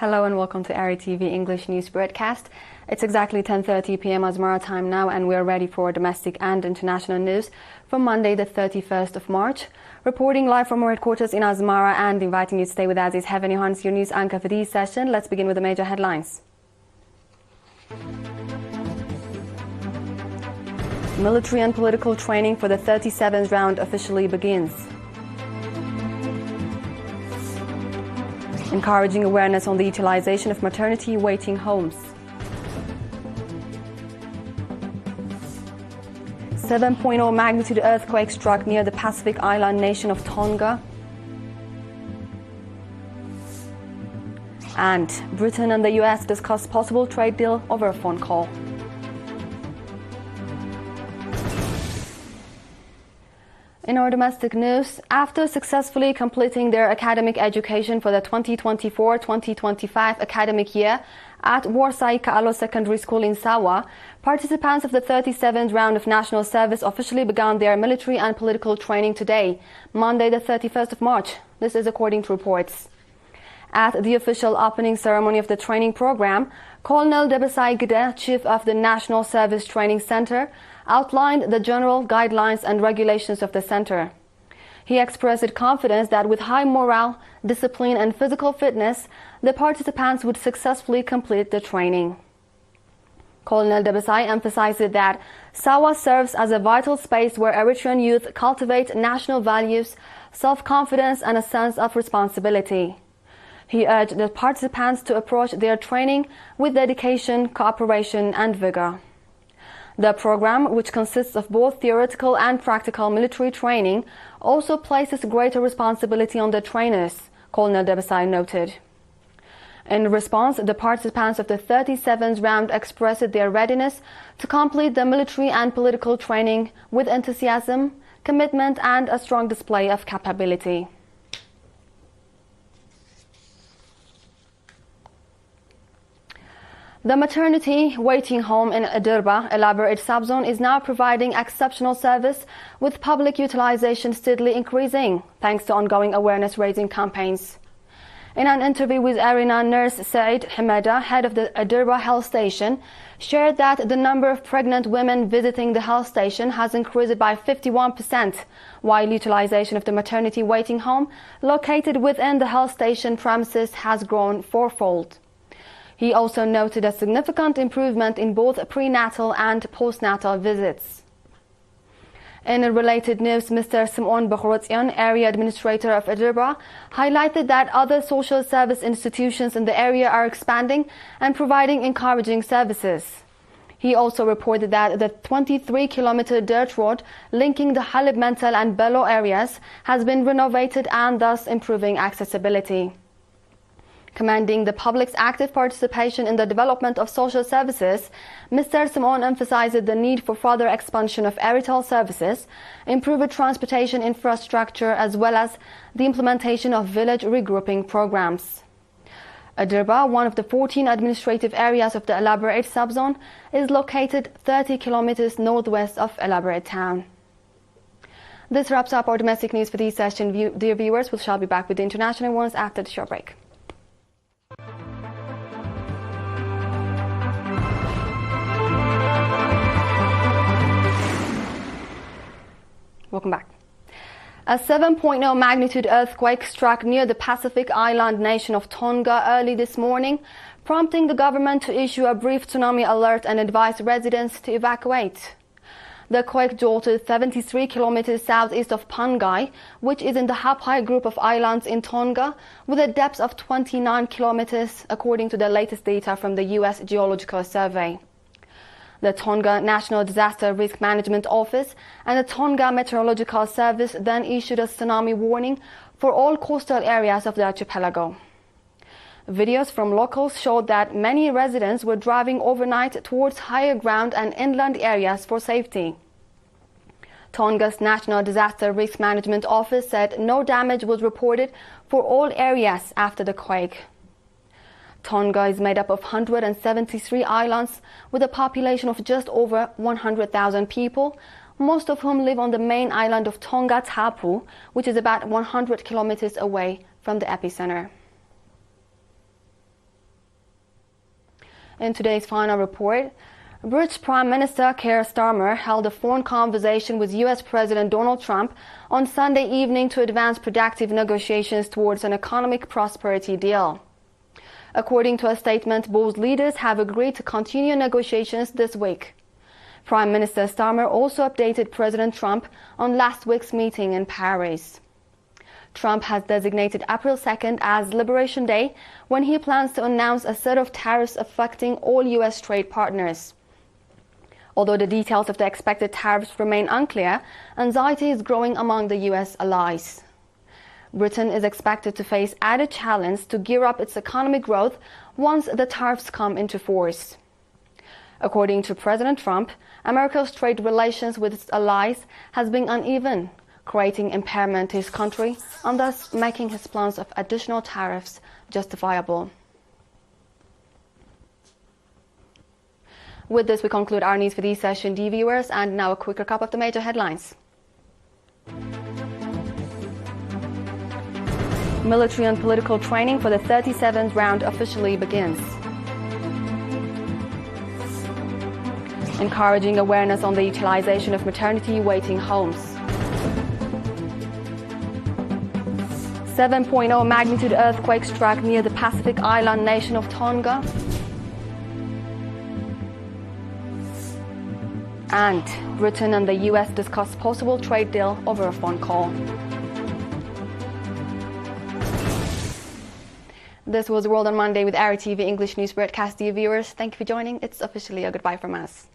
Hello and welcome to ERi-TV English News Broadcast. It's exactly 10:30 p.m. Asmara time now, and we're ready for domestic and international news from Monday the 31st of March. Reporting live from our headquarters in Asmara and inviting you to stay with us is Heaven Johannes, your news anchor for this session. Let's begin with the major headlines. Military and political training for the 37th round officially begins. Encouraging awareness on the utilization of maternity waiting homes. 7.0 magnitude earthquake struck near the Pacific island nation of Tonga. And Britain and the US discuss possible trade deal over a phone call. In our domestic news, after successfully completing their academic education for the 2024-2025 academic year at Warsaw Kaalo Secondary School in Sawa, participants of the 37th round of national service officially began their military and political training today, Monday the 31st of March. This is according to reports. At the official opening ceremony of the training program, Colonel Debesai Gide, chief of the National Service Training Center, outlined the general guidelines and regulations of the center. He expressed confidence that with high morale, discipline and physical fitness, the participants would successfully complete the training. Colonel Debesai emphasized that Sawa serves as a vital space where Eritrean youth cultivate national values, self-confidence and a sense of responsibility. He urged the participants to approach their training with dedication, cooperation and vigor. The program, which consists of both theoretical and practical military training, also places greater responsibility on the trainers, Colonel Debesai noted. In response, the participants of the 37th round expressed their readiness to complete the military and political training with enthusiasm, commitment and a strong display of capability. The maternity waiting home in Eritrea elaborate subzone is now providing exceptional service, with public utilization steadily increasing thanks to ongoing awareness-raising campaigns. In an interview with ERI, nurse Said Hameda, head of the Eritrea health station, shared that the number of pregnant women visiting the health station has increased by 51%, while utilization of the maternity waiting home located within the health station premises has grown fourfold. He also noted a significant improvement in both prenatal and postnatal visits. In related news, Mr. Simon Bokhorotian, area administrator of Eritrea, highlighted that other social service institutions in the area are expanding and providing encouraging services. He also reported that the 23-kilometer dirt road linking the Halib Mental and Bello areas has been renovated and thus improving accessibility. Commending the public's active participation in the development of social services, Mr. Simon emphasized the need for further expansion of Eritrea services, improved transportation infrastructure, as well as the implementation of village regrouping programs. Eritrea, one of the 14 administrative areas of the Elaborate subzone, is located 30 kilometers northwest of Elaborate town. This wraps up our domestic news for this session. Dear viewers, we shall be back with the international ones after the short break. Welcome back. A 7.0 magnitude earthquake struck near the Pacific island nation of Tonga early this morning, prompting the government to issue a brief tsunami alert and advise residents to evacuate. The quake jolted 73 kilometers southeast of Pangai, which is in the Hapai group of islands in Tonga, with a depth of 29 kilometers, according to the latest data from the U.S. Geological Survey. The Tonga National Disaster Risk Management Office and the Tonga Meteorological Service then issued a tsunami warning for all coastal areas of the archipelago. Videos from locals showed that many residents were driving overnight towards higher ground and inland areas for safety. Tonga's National Disaster Risk Management Office said no damage was reported for all areas after the quake. Tonga is made up of 173 islands with a population of just over 100,000 people, most of whom live on the main island of Tonga Tapu, which is about 100 kilometers away from the epicenter. In today's final report, British Prime Minister Keir Starmer held a phone conversation with US President Donald Trump on Sunday evening to advance productive negotiations towards an economic prosperity deal. According to a statement, both leaders have agreed to continue negotiations this week. Prime Minister Starmer also updated President Trump on last week's meeting in Paris. Trump has designated April 2nd as Liberation Day, when he plans to announce a set of tariffs affecting all US trade partners. Although the details of the expected tariffs remain unclear, anxiety is growing among the US allies. Britain is expected to face added challenge to gear up its economic growth once the tariffs come into force. According to President Trump, America's trade relations with its allies has been uneven, creating impairment to his country and thus making his plans of additional tariffs justifiable. With this, we conclude our news for this session, dear viewers, and now a quick recap of the major headlines. Military and political training for the 37th round officially begins. Encouraging awareness on the utilization of maternity waiting homes. 7.0 magnitude earthquake struck near the Pacific island nation of Tonga. And Britain and the US discuss possible trade deal over a phone call. This was World on Monday with ERi-TV English News broadcast. Dear viewers, thank you for joining. It's officially a goodbye from us.